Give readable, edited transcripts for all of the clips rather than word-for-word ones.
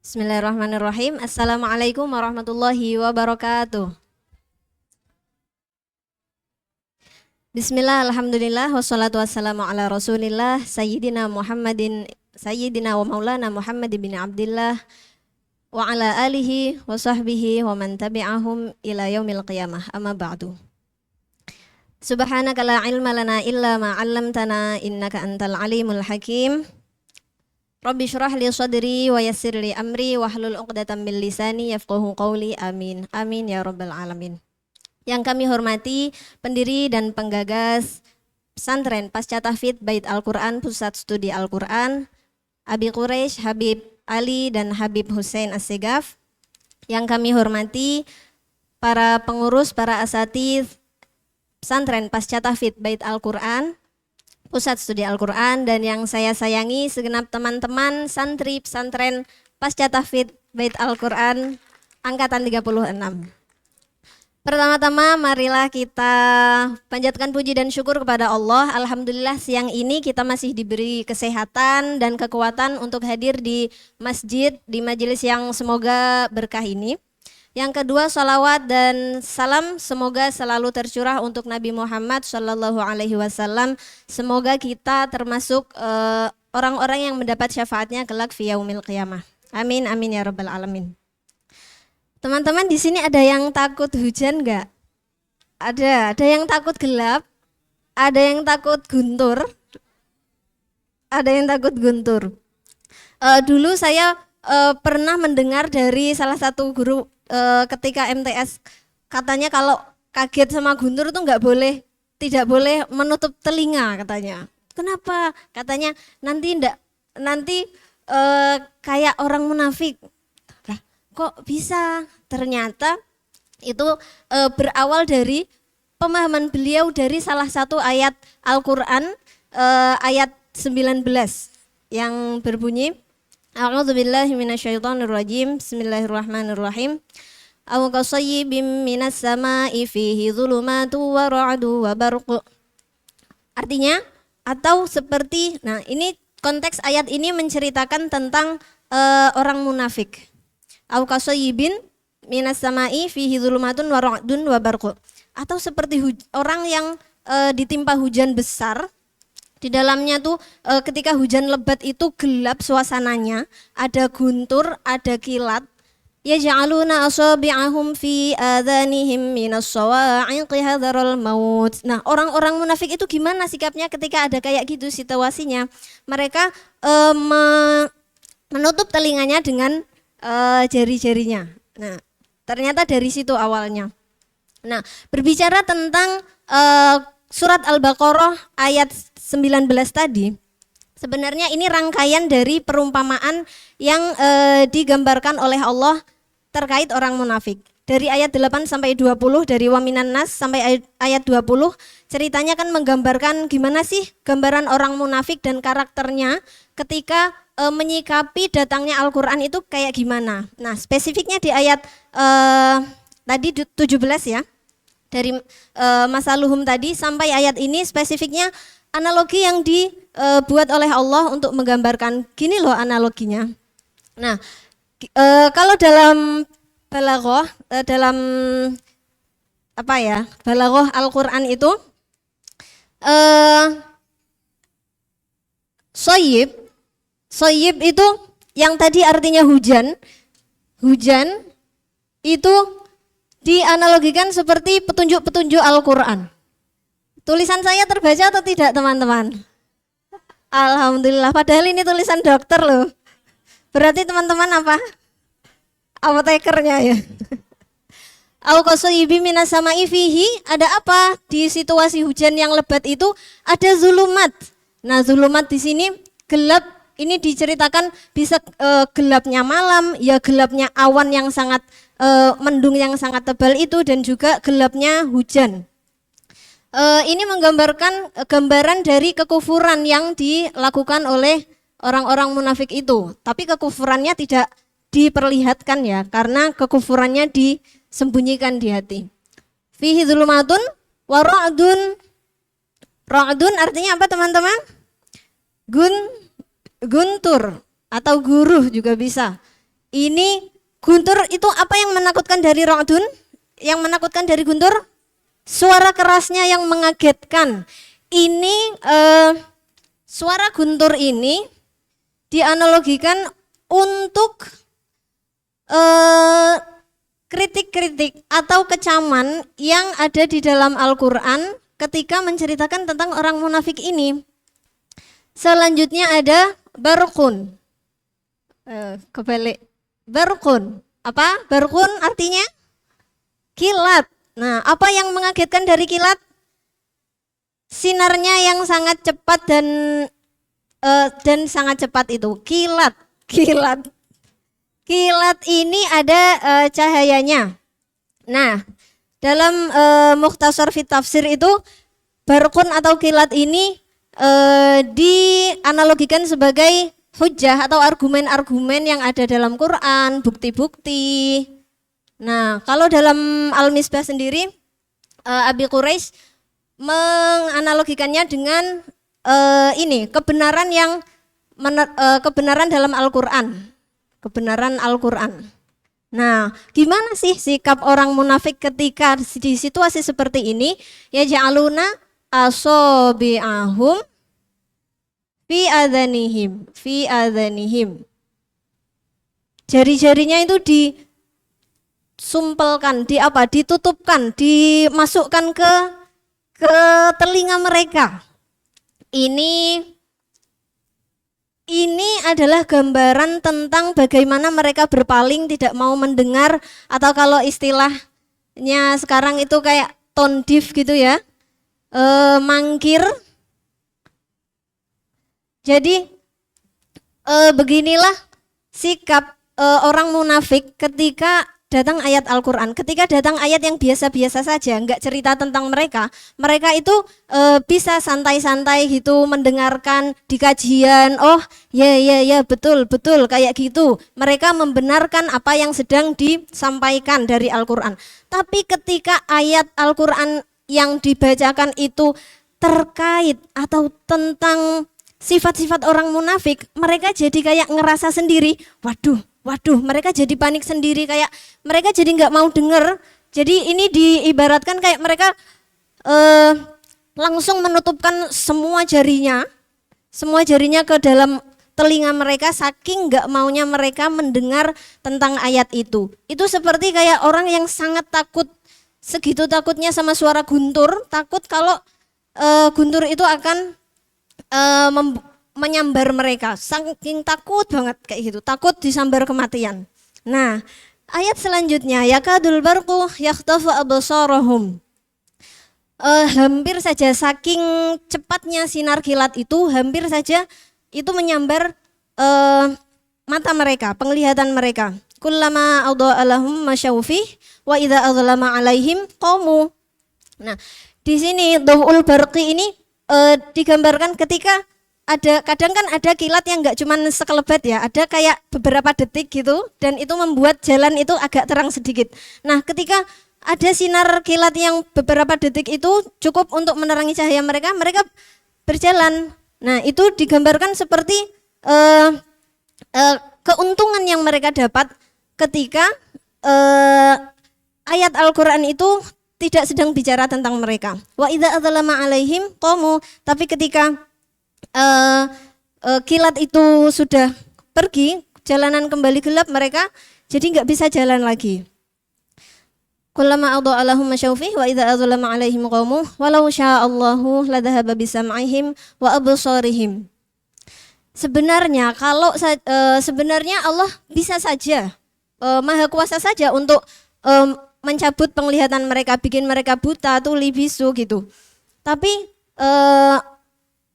Bismillahirrahmanirrahim. Assalamualaikum warahmatullahi wabarakatuh. Bismillah, alhamdulillah, wassalatu wassalamu ala rasulillah, Sayyidina Muhammadin, Sayyidina wa maulana Muhammad bin Abdillah, wa ala alihi wa sahbihi wa man tabi'ahum ila yaumil qiyamah, amma ba'du. Subhanaka la ilma lana illa ma 'allamtana innaka antal alimul hakim. Rabbi syrah li sadri wa yassir li amri wahlul 'uqdatam min lisani yafqahu qawli. Amin. Amin ya rabbal alamin. Yang kami hormati pendiri dan penggagas pesantren Pasca Tahfidz Bait Al-Qur'an Pusat Studi Al-Qur'an, Abi Quraisy, Habib Ali dan Habib Hussein As-Segaf. Yang kami hormati para pengurus, para asatidz pesantren Pasca Tahfidz Bait Al-Qur'an Pusat Studi Al-Qur'an, dan yang saya sayangi segenap teman-teman santri pesantren Pasca Tahfidz Bait Al-Qur'an angkatan 36. Pertama-tama marilah kita panjatkan puji dan syukur kepada Allah. Alhamdulillah siang ini kita masih diberi kesehatan dan kekuatan untuk hadir di masjid, di majelis yang semoga berkah ini. Yang kedua, salawat dan salam semoga selalu tercurah untuk Nabi Muhammad Sallallahu Alaihi Wasallam. Semoga kita termasuk orang-orang yang mendapat syafaatnya kelak fi yaumil qiyamah. Amin, amin ya rabbal alamin. Teman-teman, di sini ada yang takut hujan nggak? Ada yang takut gelap, ada yang takut guntur, ada yang takut guntur. Dulu saya pernah mendengar dari salah satu guru ketika MTS, katanya kalau kaget sama guntur tuh tidak boleh menutup telinga katanya. Kenapa? Katanya nanti kayak orang munafik. Lah, kok bisa? Ternyata itu berawal dari pemahaman beliau dari salah satu ayat Al-Qur'an, ayat 19 yang berbunyi A'udzubillahi minasyaitonirrajim. Bismillahirrahmanirrahim. Aw kasayyibim minas sama'i fihi dhulumatu wa ra'du wa barq. Artinya, atau seperti, nah ini konteks ayat ini menceritakan tentang orang munafik. Aw kasayyibin minas sama'i fihi dhulumatun wa ra'dun wa barq. Atau seperti orang yang ditimpa hujan besar. Di dalamnya tuh ketika hujan lebat itu gelap suasananya, ada guntur, ada kilat. Yaj'aluna asabi'ahum fi adhanihim minas sawa'iqi hadzaral maut. Nah, orang-orang munafik itu gimana sikapnya ketika ada kayak gitu situasinya? Mereka menutup telinganya dengan jari-jarinya. Nah, ternyata dari situ awalnya. Nah, berbicara tentang surat Al-Baqarah ayat 19 tadi, sebenarnya ini rangkaian dari perumpamaan yang digambarkan oleh Allah terkait orang munafik. Dari ayat 8 sampai 20, dari Waminan Nas sampai ayat 20, ceritanya kan menggambarkan gimana sih gambaran orang munafik dan karakternya ketika menyikapi datangnya Al-Qur'an itu kayak gimana. Nah, spesifiknya di ayat tadi 17 ya. Dari masaluhum tadi sampai ayat ini spesifiknya analogi yang dibuat oleh Allah untuk menggambarkan gini loh analoginya. Nah, kalau dalam balaghah, dalam balaghah Al-Qur'an itu soyib itu yang tadi artinya hujan itu dianalogikan seperti petunjuk-petunjuk Al-Qur'an. Tulisan saya terbaca atau tidak, teman-teman? Alhamdulillah, padahal ini tulisan dokter loh. Berarti teman-teman apa? Apotekernya ya. Au qasayyibim minas sama'i fihi, ada apa? Di situasi hujan yang lebat itu ada zulumat. Nah, zulumat di sini gelap. Ini diceritakan bisa gelapnya malam, ya gelapnya awan yang sangat mendung yang sangat tebal itu, dan juga gelapnya hujan. Ini menggambarkan gambaran dari kekufuran yang dilakukan oleh orang-orang munafik itu. Tapi kekufurannya tidak diperlihatkan ya, karena kekufurannya disembunyikan di hati. Fihi dzulumatun wa ra'dun. Ra'dun artinya apa, teman-teman? Guntur atau guruh juga bisa. Ini guntur itu apa yang menakutkan dari Ra'dun? Yang menakutkan dari guntur? Suara kerasnya yang mengagetkan. Ini suara guntur ini dianalogikan untuk kritik-kritik atau kecaman yang ada di dalam Al-Quran ketika menceritakan tentang orang munafik ini. Selanjutnya ada barqun. Kebalik. Barqun. Apa? Barqun artinya kilat. Nah, apa yang mengagetkan dari kilat? Sinarnya yang sangat cepat dan sangat cepat itu. Kilat. Kilat ini ada cahayanya. Nah, dalam Mukhtasar fi Tafsir itu barqun atau kilat ini dianalogikan sebagai hujjah atau argumen-argumen yang ada dalam Quran, bukti-bukti. Nah, kalau dalam Al-Misbah sendiri, Abi Quraisy menganalogikannya dengan kebenaran yang kebenaran dalam Al-Quran, kebenaran Al-Quran. Nah, gimana sih sikap orang munafik ketika di situasi seperti ini? Ya ja'aluna asabi'ahum fi adhanihim. Jari-jarinya itu disumpelkan, ditutupkan, dimasukkan ke telinga mereka. Ini adalah gambaran tentang bagaimana mereka berpaling, tidak mau mendengar, atau kalau istilahnya sekarang itu kayak tone deaf gitu ya, mangkir. Jadi beginilah sikap orang munafik ketika datang ayat Al-Quran. Ketika datang ayat yang biasa-biasa saja, nggak cerita tentang mereka itu bisa santai-santai gitu mendengarkan di kajian. Oh ya betul kayak gitu. Mereka membenarkan apa yang sedang disampaikan dari Al-Quran. Tapi ketika ayat Al-Quran yang dibacakan itu terkait atau tentang sifat-sifat orang munafik, mereka jadi kayak ngerasa sendiri, waduh, mereka jadi panik sendiri, kayak mereka jadi nggak mau dengar. Jadi ini diibaratkan kayak mereka langsung menutupkan semua jarinya ke dalam telinga mereka, saking nggak maunya mereka mendengar tentang ayat itu. Itu seperti kayak orang yang sangat takut, segitu takutnya sama suara guntur, takut kalau guntur itu akan menyambar mereka, saking takut banget kayak gitu, takut disambar kematian. Nah, ayat selanjutnya, yakadul barqu yakhtafu absarahum. Hampir saja saking cepatnya sinar kilat itu, hampir saja itu menyambar mata mereka, penglihatan mereka. Kullama awda'a lahum masyawfi wa idza adzlama alaihim qamu. Nah, di sini dhawul barqi ini digambarkan ketika kadang kan ada kilat yang nggak cuma sekelebat ya, ada kayak beberapa detik gitu, dan itu membuat jalan itu agak terang sedikit. Nah, ketika ada sinar kilat yang beberapa detik itu cukup untuk menerangi cahaya mereka berjalan. Nah, itu digambarkan seperti keuntungan yang mereka dapat ketika ayat Al-Quran itu tidak sedang bicara tentang mereka. Wa idza adzlama alaihim qamu, tapi ketika kilat itu sudah pergi, jalanan kembali gelap, mereka jadi nggak bisa jalan lagi. Kullama awda'a lahum masyawfi wa idza adzlama alaihim qamu walau sya'allahu ladhahaba bisam'ihim wa absarihim. Sebenarnya sebenarnya Allah bisa saja, maha kuasa saja untuk mencabut penglihatan mereka, bikin mereka buta, tuli, bisu gitu. Tapi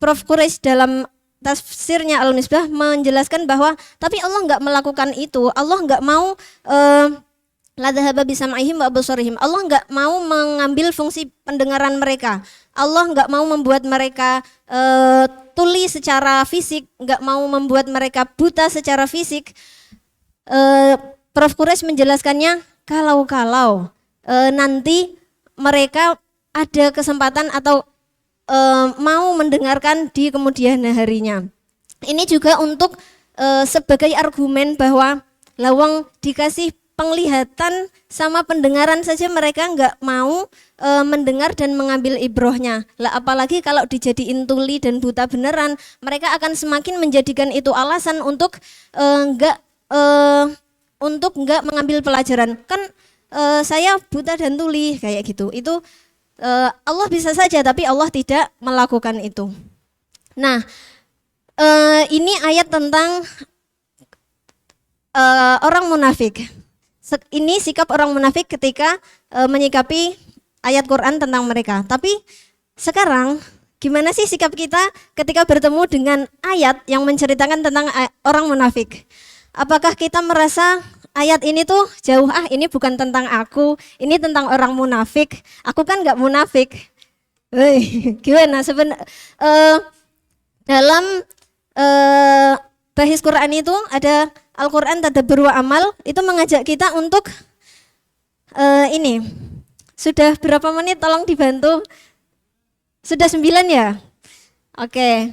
Prof. Quraisy dalam tafsirnya Al-Misbah menjelaskan bahwa tapi Allah nggak melakukan itu. Allah nggak mau ladhahaba bisam'ihim wa absarihim. Allah nggak mau mengambil fungsi pendengaran mereka. Allah nggak mau membuat mereka tuli secara fisik, nggak mau membuat mereka buta secara fisik. Prof. Quraisy menjelaskannya, kalau nanti mereka ada kesempatan atau mau mendengarkan di kemudian harinya. Ini juga untuk sebagai argumen bahwa Lawang dikasih penglihatan sama pendengaran saja mereka nggak mau mendengar dan mengambil ibrohnya. Lah apalagi kalau dijadiin tuli dan buta beneran, mereka akan semakin menjadikan itu alasan untuk nggak mengambil pelajaran. Kan saya buta dan tuli kayak gitu. Itu Allah bisa saja, tapi Allah tidak melakukan itu. Nah, ini ayat tentang orang munafik. Ini sikap orang munafik ketika menyikapi ayat Quran tentang mereka. Tapi sekarang gimana sih sikap kita ketika bertemu dengan ayat yang menceritakan tentang orang munafik? Apakah kita merasa ayat ini tuh jauh, ini bukan tentang aku, ini tentang orang munafik. Aku kan nggak munafik. Gimana dalam bahis Quran itu ada Al-Quran Tadabbur wa Amal, itu mengajak kita untuk ini. Sudah berapa menit, tolong dibantu. Sudah 9 ya? Oke.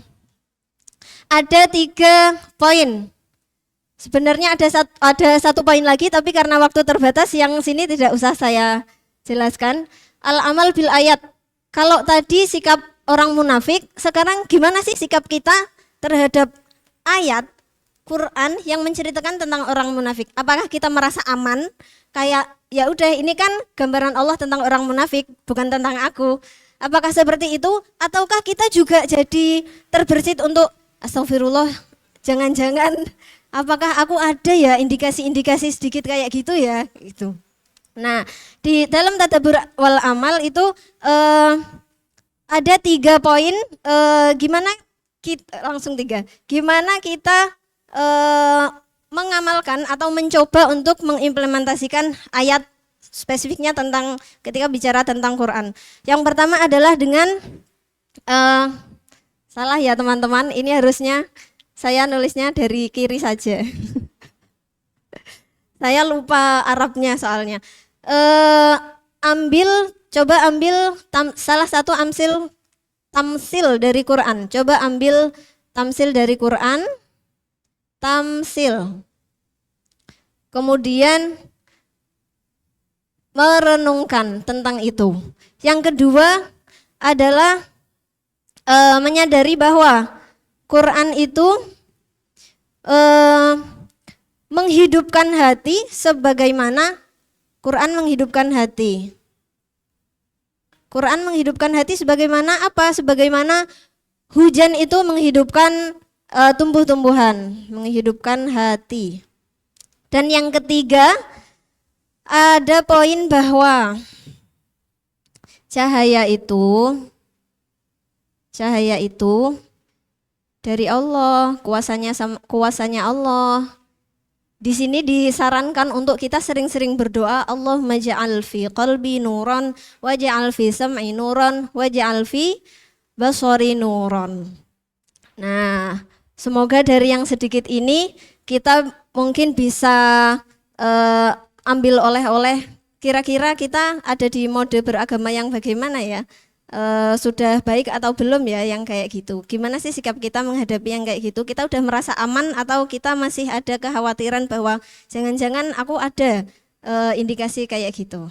Ada 3 poin. Sebenarnya ada satu poin lagi, tapi karena waktu terbatas yang sini tidak usah saya jelaskan. Al-amal bil ayat. Kalau tadi sikap orang munafik, sekarang gimana sih sikap kita terhadap ayat Quran yang menceritakan tentang orang munafik? Apakah kita merasa aman? Kayak ya udah, ini kan gambaran Allah tentang orang munafik, bukan tentang aku. Apakah seperti itu? Ataukah kita juga jadi terbersit untuk astagfirullah, jangan-jangan apakah aku ada ya indikasi-indikasi sedikit kayak gitu ya? Itu. Nah, di dalam Tadabbur wal Amal itu ada 3 poin. Gimana kita langsung 3? Gimana kita mengamalkan atau mencoba untuk mengimplementasikan ayat spesifiknya tentang ketika bicara tentang Quran. Yang pertama adalah dengan salah ya teman-teman, ini harusnya saya nulisnya dari kiri saja. Saya lupa Arabnya soalnya. Coba ambil salah satu tamsil dari Quran. Coba ambil tamsil dari Quran. Tamsil. Kemudian merenungkan tentang itu. Yang kedua adalah menyadari bahwa Quran itu menghidupkan hati sebagaimana Quran menghidupkan hati. Quran menghidupkan hati sebagaimana apa? Sebagaimana hujan itu menghidupkan tumbuh-tumbuhan, menghidupkan hati. Dan yang ketiga ada poin bahwa cahaya itu dari Allah, kuasanya Allah. Di sini disarankan untuk kita sering-sering berdoa, Allahumma ja'al fi qalbi nuran waj'al fi sam'i nuran waj'al fi basari nuran. Nah, semoga dari yang sedikit ini kita mungkin bisa ambil oleh-oleh. Kira-kira kita ada di mode beragama yang bagaimana ya? Sudah baik atau belum ya yang kayak gitu? Gimana sih sikap kita menghadapi yang kayak gitu? Kita udah merasa aman atau kita masih ada kekhawatiran bahwa jangan-jangan aku ada indikasi kayak gitu?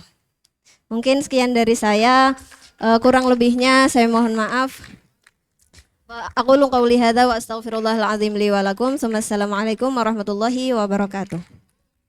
Mungkin sekian dari saya, kurang lebihnya saya mohon maaf. Aku qauli hadza wa astaghfirullahal azim li wa lakum. Assalamualaikum warahmatullahi wabarakatuh.